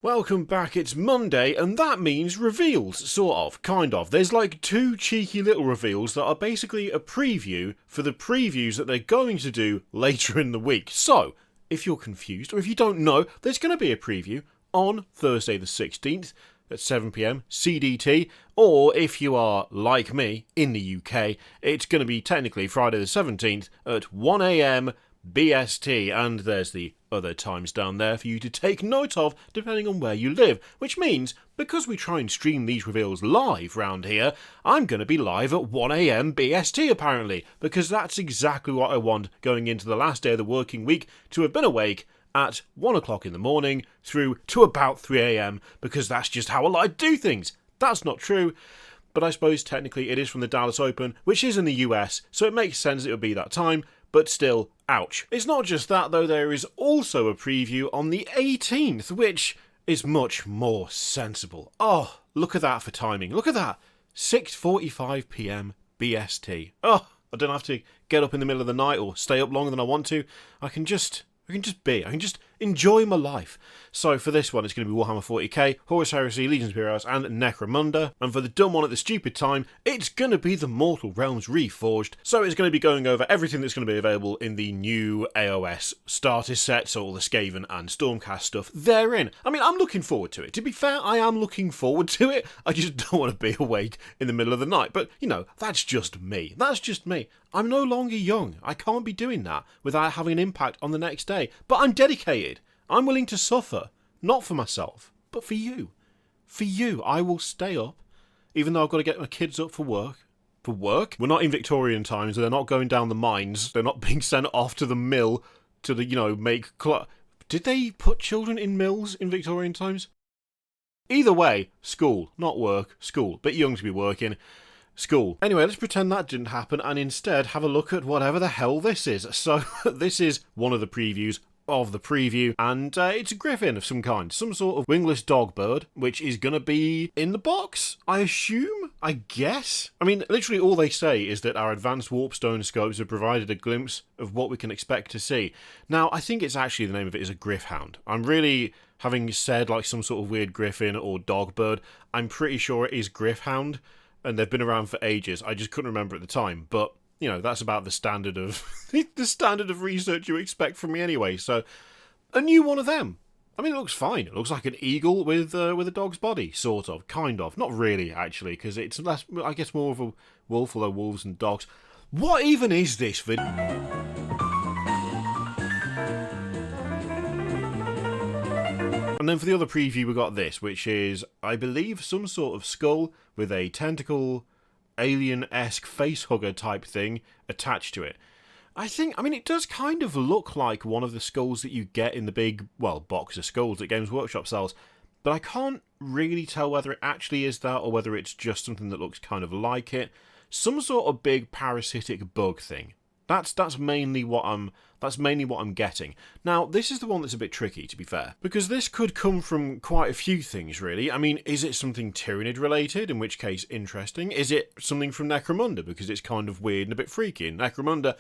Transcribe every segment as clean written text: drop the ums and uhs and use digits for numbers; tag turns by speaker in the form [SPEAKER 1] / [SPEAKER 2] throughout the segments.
[SPEAKER 1] Welcome back, it's Monday, and that means reveals, sort of, kind of. There's like two cheeky little reveals that are basically a preview for the previews that they're going to do later in the week. So, if you're confused, or if you don't know, there's going to be a preview on Thursday the 16th at 7 PM CDT, or if you are, like me, in the UK, it's going to be technically Friday the 17th at 1 AM BST, and there's the other times down there for you to take note of depending on where you live, which means, because we try and stream these reveals live round here, I'm going to be live at 1 AM BST apparently, because that's exactly what I want going into the last day of the working week, to have been awake at 1 o'clock in the morning through to about 3 AM, because that's just how I like to do things. That's not true, but I suppose technically it is from the Dallas Open, which is in the US, so it makes sense it would be that time, but still, ouch. It's not just that though, there is also a preview on the 18th, which is much more sensible. Oh, look at that for timing, look at that, 6:45 PM BST. Oh, I don't have to get up in the middle of the night or stay up longer than I want to. I can just enjoy my life. So for this one, it's going to be Warhammer 40k, Horus Heresy, Legions of Heroes, and Necromunda. And for the dumb one at the stupid time, it's going to be the Mortal Realms Reforged. So it's going to be going over everything that's going to be available in the new AOS starter set, so all the Skaven and Stormcast stuff therein. I mean, I'm looking forward to it. To be fair, I am looking forward to it. I just don't want to be awake in the middle of the night. But, you know, that's just me. That's just me. I'm no longer young. I can't be doing that without having an impact on the next day. But I'm dedicated. I'm willing to suffer. Not for myself, but for you. For you, I will stay up, even though I've got to get my kids up for work. For work? We're not in Victorian times. They're not going down the mines. They're not being sent off to the mill to, make... Did they put children in mills in Victorian times? Either way, school. Not work. School. Bit young to be working. School. Anyway, let's pretend that didn't happen and instead have a look at whatever the hell this is. So, this is one of the previews of the preview, and it's a griffin of some kind, some sort of wingless dog bird, which is going to be in the box, I assume? I guess? I mean, literally all they say is that our advanced warpstone scopes have provided a glimpse of what we can expect to see. Now, I think it's actually, the name of it is a griffhound. I'm really, having said like some sort of weird griffin or dog bird, I'm pretty sure it is griffhound, and they've been around for ages. I just couldn't remember at the time, but that's about the standard of the standard of research you expect from me anyway. So, a new one of them. I mean, it looks fine. It looks like an eagle with a dog's body, sort of, kind of. Not really, actually, because it's less, I guess, more of a wolf, although wolves and dogs. What even is this video? And then for the other preview, we got this, which is, I believe, some sort of skull with a tentacle, alien-esque facehugger type thing attached to it. I mean, it does kind of look like one of the skulls that you get in the big, box of skulls that Games Workshop sells, but I can't really tell whether it actually is that or whether it's just something that looks kind of like it. Some sort of big parasitic bug thing. That's mainly what I'm getting. Now, this is the one that's a bit tricky, to be fair, because this could come from quite a few things, really. I mean, is it something Tyranid related, in which case, interesting? Is it something from Necromunda, because it's kind of weird and a bit freaky? And Necromunda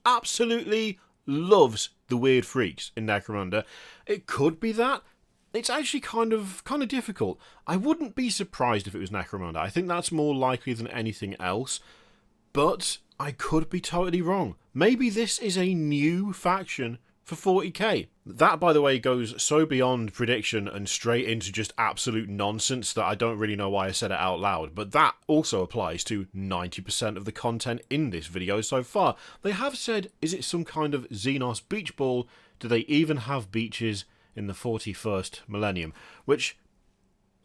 [SPEAKER 1] absolutely loves the weird freaks in Necromunda. It could be that. It's actually kind of difficult. I wouldn't be surprised if it was Necromunda. I think that's more likely than anything else. But I could be totally wrong. Maybe this is a new faction for 40k. That, by the way, goes so beyond prediction and straight into just absolute nonsense that I don't really know why I said it out loud, but that also applies to 90% of the content in this video so far. They have said, is it some kind of Xenos beach ball? Do they even have beaches in the 41st millennium? Which,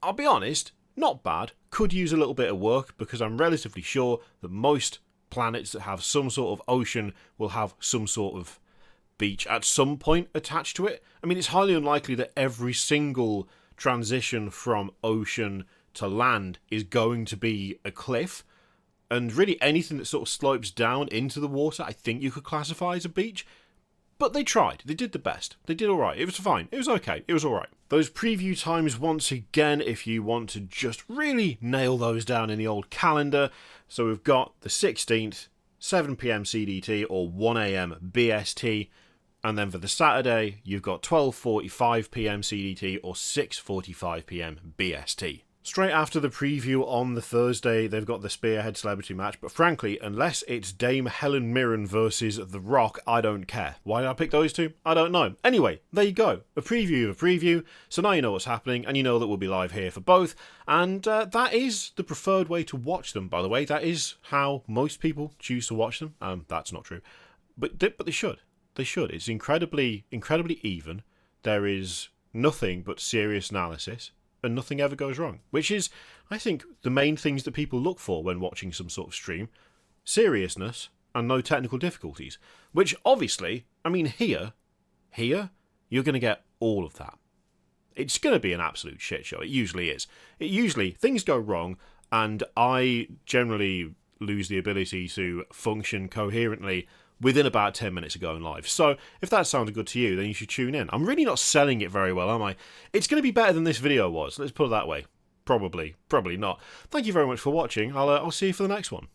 [SPEAKER 1] I'll be honest, not bad. Could use a little bit of work, because I'm relatively sure that most planets that have some sort of ocean will have some sort of beach at some point attached to it. I mean, it's highly unlikely that every single transition from ocean to land is going to be a cliff. And really anything that sort of slopes down into the water, I think you could classify as a beach. But they tried. They did the best. They did alright. It was fine. It was okay. It was alright. Those preview times, once again, if you want to just really nail those down in the old calendar. So we've got the 16th, 7 PM CDT or 1 AM BST. And then for the Saturday, you've got 12:45 PM CDT or 6:45 PM BST. Straight after the preview on the Thursday, they've got the Spearhead Celebrity match, but frankly, unless it's Dame Helen Mirren versus The Rock, I don't care. Why did I pick those two? I don't know. Anyway, there you go. A preview of a preview, so now you know what's happening, and you know that we'll be live here for both, and that is the preferred way to watch them, by the way. That is how most people choose to watch them. That's not true. But they should. They should. It's incredibly even. There is nothing but serious analysis, and nothing ever goes wrong. Which is, I think, the main things that people look for when watching some sort of stream. Seriousness, and no technical difficulties. Which, obviously, I mean, here, you're going to get all of that. It's going to be an absolute shit show. It usually is. Things go wrong, and I generally lose the ability to function coherently within about 10 minutes of going live. So, if that sounded good to you, then you should tune in. I'm really not selling it very well, am I? It's going to be better than this video was, let's put it that way. Probably not. Thank you very much for watching. I'll see you for the next one.